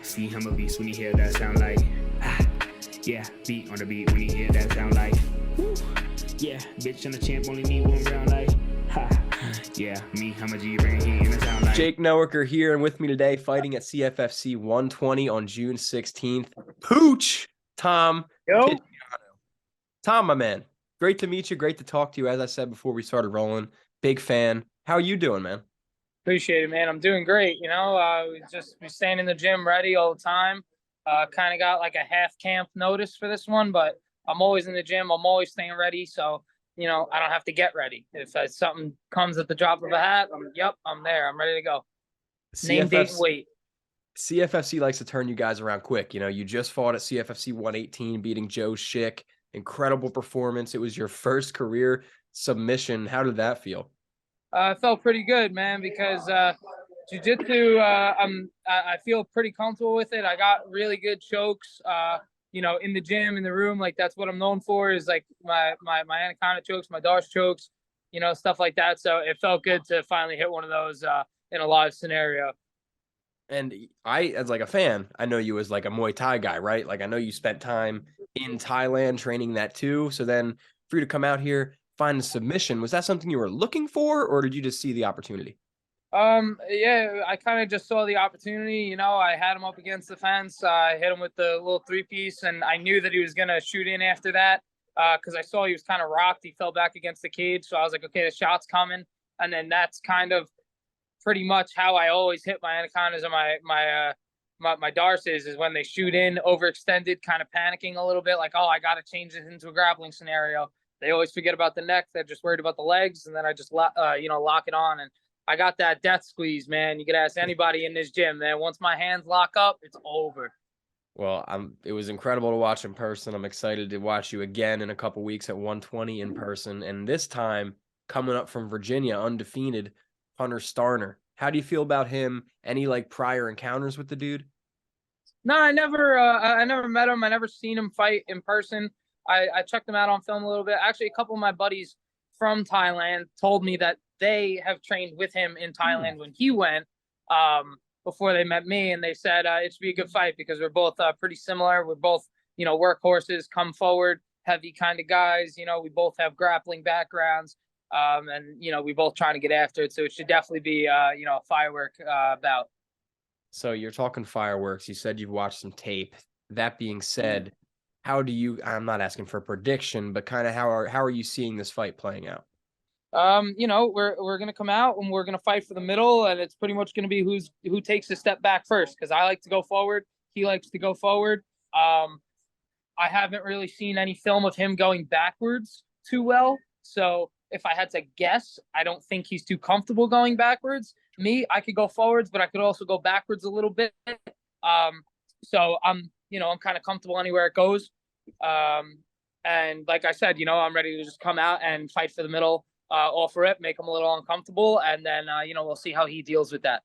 See him a beast when he hear that sound like yeah, beat on the beat when he hear that sound like woo. Yeah, bitch and the champ only need one round like ha. Yeah, me, I'm a G bring heat in the sound like Jake Noecker here, and with me today fighting at CFFC 120 on June 16th, Pooch, Tom Picciano. Tom, my man, great to meet you. Great to talk to you. As I said before we started rolling, big fan. How are you doing, man? Appreciate it, man. I'm doing great. We staying in the gym ready all the time. Kind of got like a half camp notice for this one, but I'm always in the gym. I'm always staying ready. So, I don't have to get ready. If something comes at the drop of a hat, I'm there. I'm ready to go. Name, date, and weight. CFFC likes to turn you guys around quick. You just fought at CFFC 118, beating Joe Schick. Incredible performance. It was your first career submission. How did that feel? It felt pretty good, man, because jiu-jitsu, I feel pretty comfortable with it. I got really good chokes, in the gym, in the room. Like, that's what I'm known for, is like my anaconda chokes, my Darce chokes, stuff like that. So it felt good to finally hit one of those in a live scenario. And I, as like a fan, I know you as like a Muay Thai guy, right? Like, I know you spent time in Thailand training that too. So then for you to come out here, find a submission, was that something you were looking for, or did you just see the opportunity? Yeah, I kind of just saw the opportunity. I had him up against the fence. I hit him with the little 3-piece, and I knew that he was going to shoot in after that because I saw he was kind of rocked. He fell back against the cage. So I was like, okay, the shot's coming. And then that's kind of pretty much how I always hit my anacondas and my Darces, is when they shoot in, overextended, kind of panicking a little bit, like, oh, I got to change this into a grappling scenario. They always forget about the neck. They're just worried about the legs, and then I just lock it on. And I got that death squeeze, man. You could ask anybody in this gym, man. Once my hands lock up, it's over. Well, it was incredible to watch in person. I'm excited to watch you again in a couple weeks at 120 in person, and this time coming up from Virginia, undefeated, Hunter Starner. How do you feel about him? Any like prior encounters with the dude? No, I never met him. I never seen him fight in person. I checked him out on film a little bit. Actually, a couple of my buddies from Thailand told me that they have trained with him in Thailand when he went before they met me, and they said it should be a good fight because we're both pretty similar. We're both, workhorses, come forward, heavy kind of guys. We both have grappling backgrounds, and we both trying to get after it. So it should definitely be a firework bout. So you're talking fireworks. You said you've watched some tape. That being said, how do you? I'm not asking for a prediction, but kind of how are you seeing this fight playing out? We're gonna come out and we're gonna fight for the middle, and it's pretty much gonna be who takes a step back first. Because I like to go forward, he likes to go forward. I haven't really seen any film of him going backwards too well, so if I had to guess, I don't think he's too comfortable going backwards. Me, I could go forwards, but I could also go backwards a little bit. So I'm kind of comfortable anywhere it goes. And like I said, I'm ready to just come out and fight for the middle. Offer it, make him a little uncomfortable, and then we'll see how he deals with that.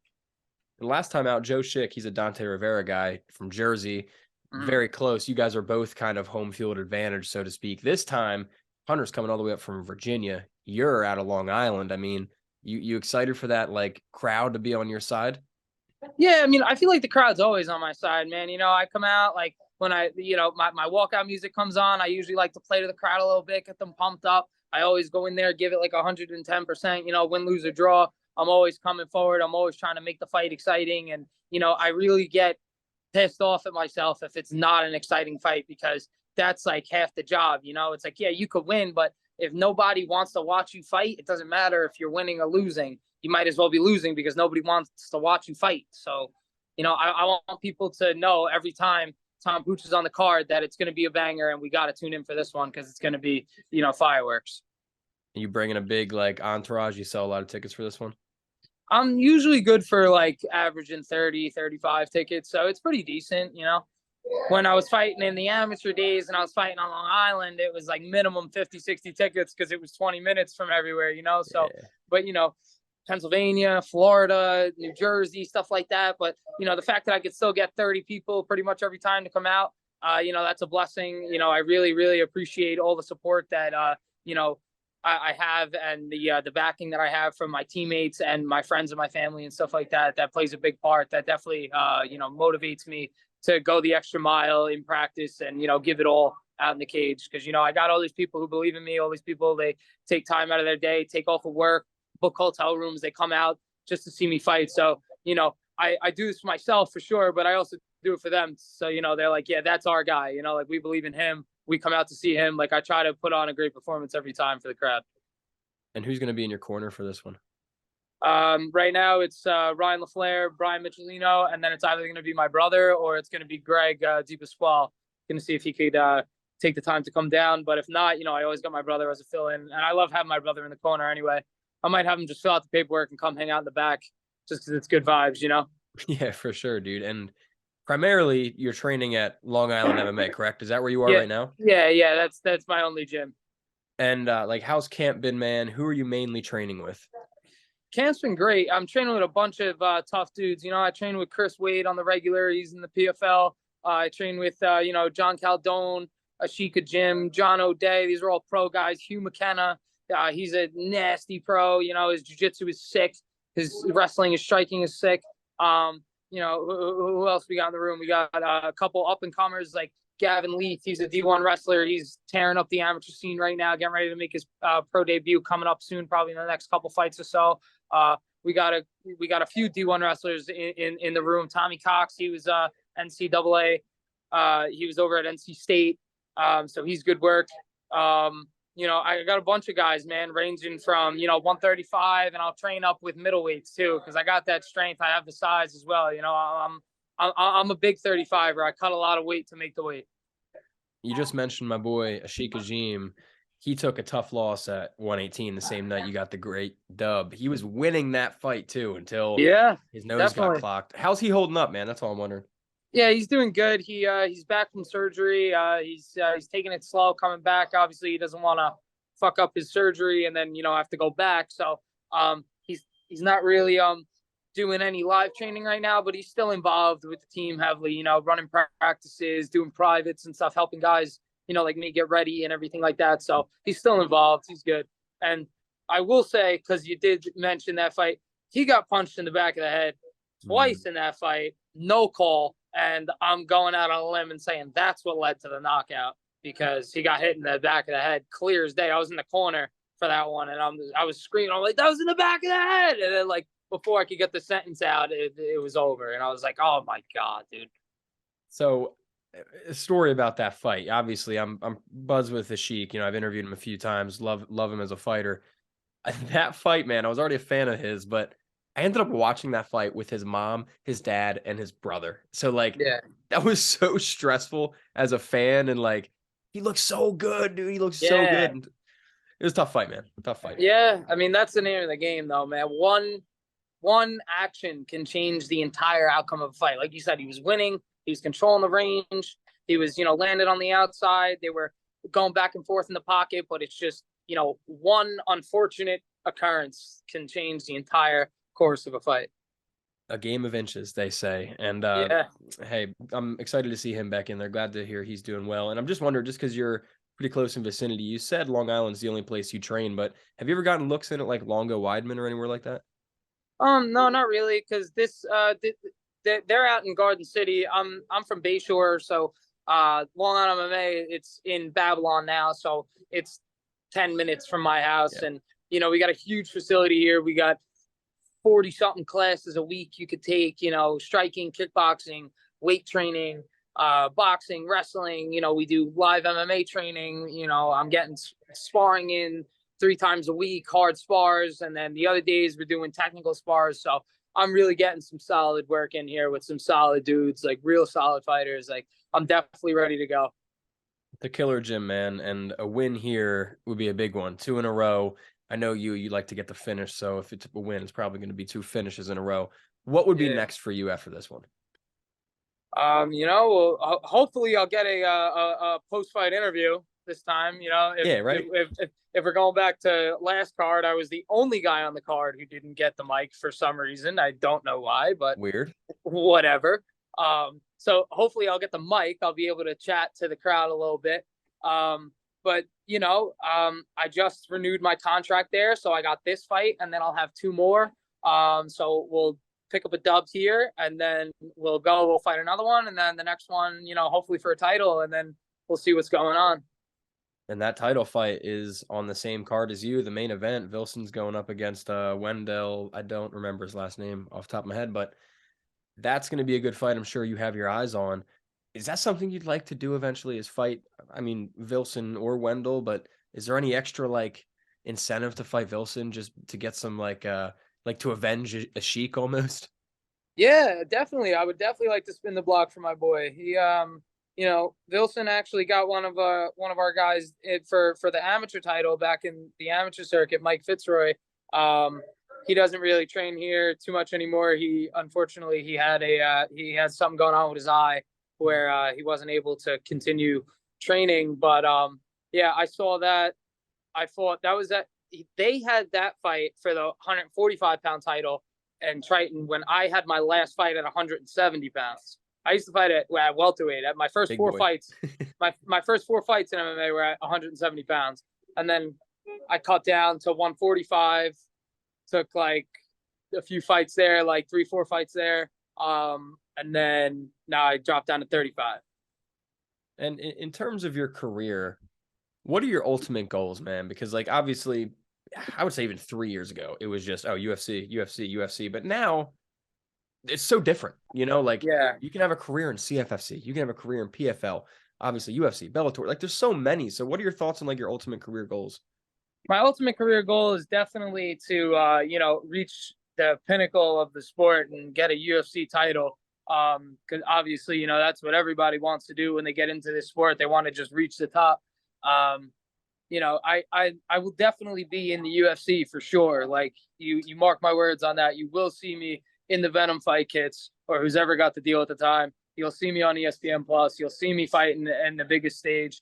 And last time out, Joe Schick, he's a Dante Rivera guy from Jersey, very close. You guys are both kind of home field advantage, so to speak. This time, Hunter's coming all the way up from Virginia. You're out of Long Island. I mean, you excited for that like crowd to be on your side? Yeah, I mean, I feel like the crowd's always on my side, man. I come out like when my walkout music comes on, I usually like to play to the crowd a little bit, get them pumped up. I always go in there, give it like 110%, win, lose, or draw. I'm always coming forward. I'm always trying to make the fight exciting. And, I really get pissed off at myself if it's not an exciting fight, because that's like half the job. It's like, yeah, you could win, but if nobody wants to watch you fight, it doesn't matter if you're winning or losing. You might as well be losing because nobody wants to watch you fight. So, I want people to know every time Tom Pooch is on the card that it's going to be a banger, and we got to tune in for this one because it's going to be, fireworks. You bringing a big like entourage? You sell a lot of tickets for this one? I'm usually good for like averaging 30, 35 tickets. So it's pretty decent, When I was fighting in the amateur days and I was fighting on Long Island, it was like minimum 50, 60 tickets because it was 20 minutes from everywhere, So, yeah. But, Pennsylvania, Florida, New Jersey, stuff like that. But, the fact that I could still get 30 people pretty much every time to come out, that's a blessing. I really, really appreciate all the support that, I have, and the backing that I have from my teammates and my friends and my family and stuff like that, that plays a big part. That definitely, motivates me to go the extra mile in practice and, give it all out in the cage. Cause, I got all these people who believe in me, all these people, they take time out of their day, take off of work, book hotel rooms, they come out just to see me fight. So, I do this for myself for sure, but I also do it for them. So, they're like, yeah, that's our guy, like we believe in him. We come out to see him. Like I try to put on a great performance every time for the crowd. And who's going to be in your corner for this one? Right now it's Ryan LaFleur, Brian Michelino, and then it's either going to be my brother or it's going to be Greg DePasquale. Going to see if he could take the time to come down. But if not, I always got my brother as a fill-in, and I love having my brother in the corner anyway. I might have him just fill out the paperwork and come hang out in the back just because it's good vibes, Yeah, for sure, dude. And primarily you're training at Long Island MMA, correct? Is that where you are Yeah, right now? yeah. That's my only gym. And like, how's camp been, man? Who are you mainly training with? Camp's been great. I'm training with a bunch of tough dudes. I train with Chris Wade on the regular. He's in the PFL. I train with, John Caldone, Ashika Jim, John O'Day. These are all pro guys. Hugh McKenna. He's a nasty pro. His jiu-jitsu is sick. His wrestling, his striking is sick. Who else we got in the room? We got a couple up-and-comers like Gavin Leith. He's a D1 wrestler. He's tearing up the amateur scene right now, getting ready to make his pro debut coming up soon, probably in the next couple fights or so. We got a few D1 wrestlers in the room. Tommy Cox, he was NCAA. He was over at NC State, so he's good work. I got a bunch of guys, man, ranging from 135, and I'll train up with middleweights too, because I got that strength. I have the size as well. I'm a big 35er. I cut a lot of weight to make the weight. You just mentioned my boy Ashika Jim. He took a tough loss at 118 the same night you got the great dub. He was winning that fight too until his nose definitely got clocked. How's he holding up, man? That's all I'm wondering. Yeah, he's doing good. He's back from surgery. He's taking it slow coming back. Obviously, he doesn't want to fuck up his surgery and then have to go back. So he's not really doing any live training right now, but he's still involved with the team heavily. Running practices, doing privates and stuff, helping guys like me get ready and everything like that. So he's still involved. He's good. And I will say, because you did mention that fight, he got punched in the back of the head twice in that fight. No call. And I'm going out on a limb and saying that's what led to the knockout, because he got hit in the back of the head, clear as day. I was in the corner for that one, and I was screaming. I'm like, that was in the back of the head. And then, like, before I could get the sentence out, it was over. And I was like, oh my God, dude. So a story about that fight. Obviously, I'm buzzed with the Sheik. I've interviewed him a few times. Love him as a fighter. That fight, man, I was already a fan of his, but I ended up watching that fight with his mom, his dad, and his brother. So that was so stressful as a fan. And like, he looks so good, dude. He looks so good. And it was a tough fight, man. Tough fight. Yeah. I mean, that's the name of the game though, man. One action can change the entire outcome of a fight. Like you said, he was winning. He was controlling the range. He was, landed on the outside. They were going back and forth in the pocket, but it's just, one unfortunate occurrence can change the entire course of a fight. A game of inches, they say. And hey, I'm excited to see him back in there. Glad to hear he's doing well. And I'm just wondering, just because you're pretty close in vicinity, you said Long Island's the only place you train, but have you ever gotten looks in at like Longo Weidman or anywhere like that? No, not really, because they're out in Garden City. I'm from Bayshore, so Long Island MMA, it's in Babylon now, so it's 10 minutes from my house. And we got a huge facility here. We got 40-something classes a week you could take, striking, kickboxing, weight training, boxing, wrestling. We do live MMA training. I'm getting sparring in 3 times a week, hard spars. And then the other days we're doing technical spars. So I'm really getting some solid work in here with some solid dudes, like real solid fighters. Like, I'm definitely ready to go. The killer gym, man. And a win here would be a big one. 2 in a row. I know you like to get the finish, so if it's a win, it's probably going to be 2 finishes in a row. What would be next for you after this one? Well, hopefully I'll get a post-fight interview this time. If we're going back to last card, I was the only guy on the card who didn't get the mic for some reason. I don't know why, but weird. Whatever. So hopefully I'll get the mic. I'll be able to chat to the crowd a little bit. but I just renewed my contract there, so I got this fight, and then I'll have 2 more. So we'll pick up a dub here, and then we'll fight another one, and then the next one, hopefully for a title, and then we'll see what's going on. And that title fight is on the same card as you, the main event. Wilson's going up against Wendell. I don't remember his last name off the top of my head, but that's going to be a good fight. I'm sure you have your eyes on. Is that something you'd like to do eventually, is fight, I mean, Wilson or Wendell, but is there any extra like incentive to fight Wilson just to get some like to avenge a Sheik almost? Yeah, definitely. I would definitely like to spin the block for my boy. He Wilson actually got one of our guys for the amateur title back in the amateur circuit, Mike Fitzroy. He doesn't really train here too much anymore. Unfortunately he had something going on with his eye where he wasn't able to continue training. But yeah, I saw that. I thought that was that they had that fight for the 145-pound title and Triton when I had my last fight at 170 pounds. I used to fight at welterweight. At my first Big 4 boy. fights, my first 4 fights in MMA were at 170 pounds, and then I cut down to 145. Took like a few fights there, like 3-4 fights there, and then now I dropped down to 35. And in terms of your career, what are your ultimate goals, man? Because like obviously, I would say even 3 years ago, it was just UFC. But now it's so different, like Yeah. you can have a career in CFFC, you can have a career in PFL, obviously UFC, Bellator, like there's so many. So what are your thoughts on like your ultimate career goals? My ultimate career goal is definitely to reach the pinnacle of the sport and get a UFC title. Because obviously, that's what everybody wants to do when they get into this sport. They want to just reach the top. I will definitely be in the UFC for sure. Like you mark my words on that. You will see me in the Venom fight kits, or who's ever got the deal at the time. You'll see me on ESPN Plus. You'll see me fight in the biggest stage.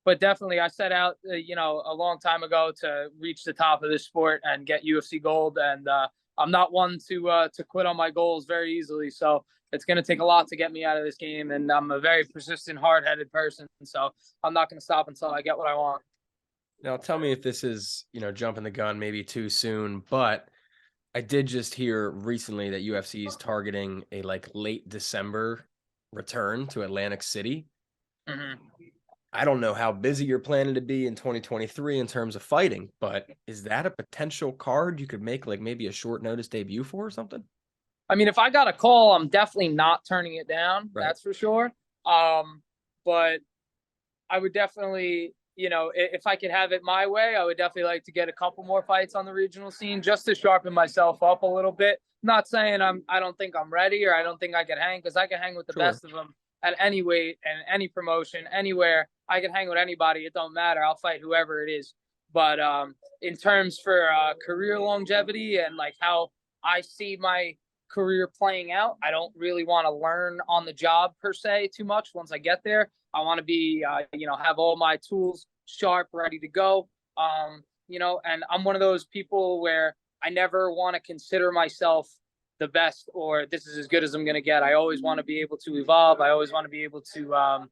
But definitely, I set out, a long time ago to reach the top of this sport and get UFC gold. And I'm not one to quit on my goals very easily. So it's going to take a lot to get me out of this game. And I'm a very persistent, hard-headed person. So I'm not going to stop until I get what I want. Now, tell me if this is, jumping the gun maybe too soon, but I did just hear recently that UFC is targeting a like late December return to Atlantic City. Mm-hmm. I don't know how busy you're planning to be in 2023 in terms of fighting, but is that a potential card you could make like maybe a short notice debut for or something? I mean, if I got a call, I'm definitely not turning it down. Right. That's for sure. But I would definitely, if I could have it my way, I would definitely like to get a couple more fights on the regional scene just to sharpen myself up a little bit. Not saying I don't think I'm ready or I don't think I can hang, because I can hang with the best of them at any weight and any promotion, anywhere. I can hang with anybody. It don't matter. I'll fight whoever it is. But in terms for career longevity and like how I see my career playing out, I don't really want to learn on the job per se too much. Once I get there, I want to be, have all my tools sharp, ready to go. And I'm one of those people where I never want to consider myself the best or this is as good as I'm going to get. I always want to be able to evolve. I always want to be able to,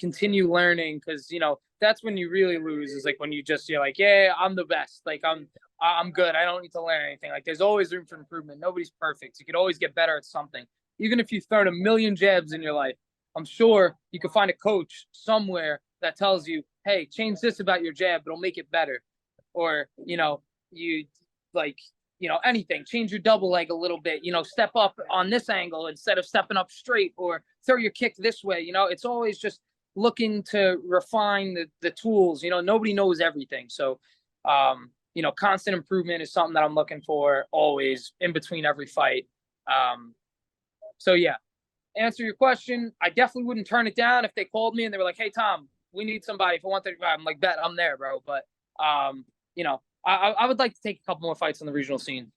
continue learning, because, that's when you really lose, is like when you're like, yeah, I'm the best. Like I'm good. I don't need to learn anything. Like there's always room for improvement. Nobody's perfect. You could always get better at something. Even if you've thrown a million jabs in your life, I'm sure you can find a coach somewhere that tells you, hey, change this about your jab, it'll make it better. Or, anything, change your double leg a little bit, step up on this angle instead of stepping up straight, or throw your kick this way. It's always just looking to refine the tools. Nobody knows everything. So, constant improvement is something that I'm looking for always in between every fight. So yeah, answer your question. I definitely wouldn't turn it down if they called me and they were like, hey, Tom, we need somebody for 135. I'm like, bet, I'm there, bro. But, I would like to take a couple more fights on the regional scene.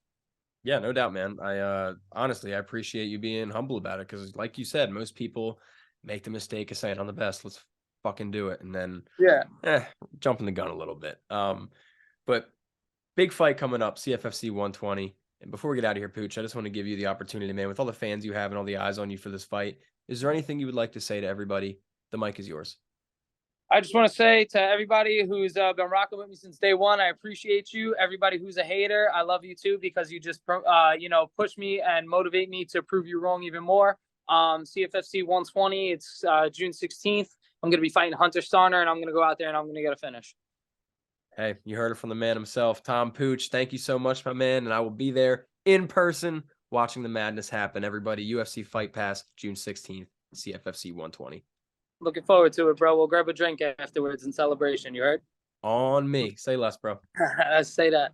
Yeah, no doubt, man. I honestly, I appreciate you being humble about it, because like you said, most people make the mistake of saying I'm the best, let's fucking do it, and then jumping the gun a little bit. But big fight coming up, CFFC 120. And before we get out of here, Pooch, I just want to give you the opportunity, man, with all the fans you have and all the eyes on you for this fight, is there anything you would like to say to everybody? The mic is yours. I just want to say to everybody who's been rocking with me since day one, I appreciate you. Everybody who's a hater, I love you too, because you just, push me and motivate me to prove you wrong even more. CFFC 120, it's June 16th. I'm going to be fighting Hunter Starner, and I'm going to go out there and I'm going to get a finish. Hey, you heard it from the man himself, Tom Pooch. Thank you so much, my man. And I will be there in person watching the madness happen. Everybody, UFC Fight Pass, June 16th, CFFC 120. Looking forward to it, bro. We'll grab a drink afterwards in celebration. You heard? On me. Say less, bro. Let's say that.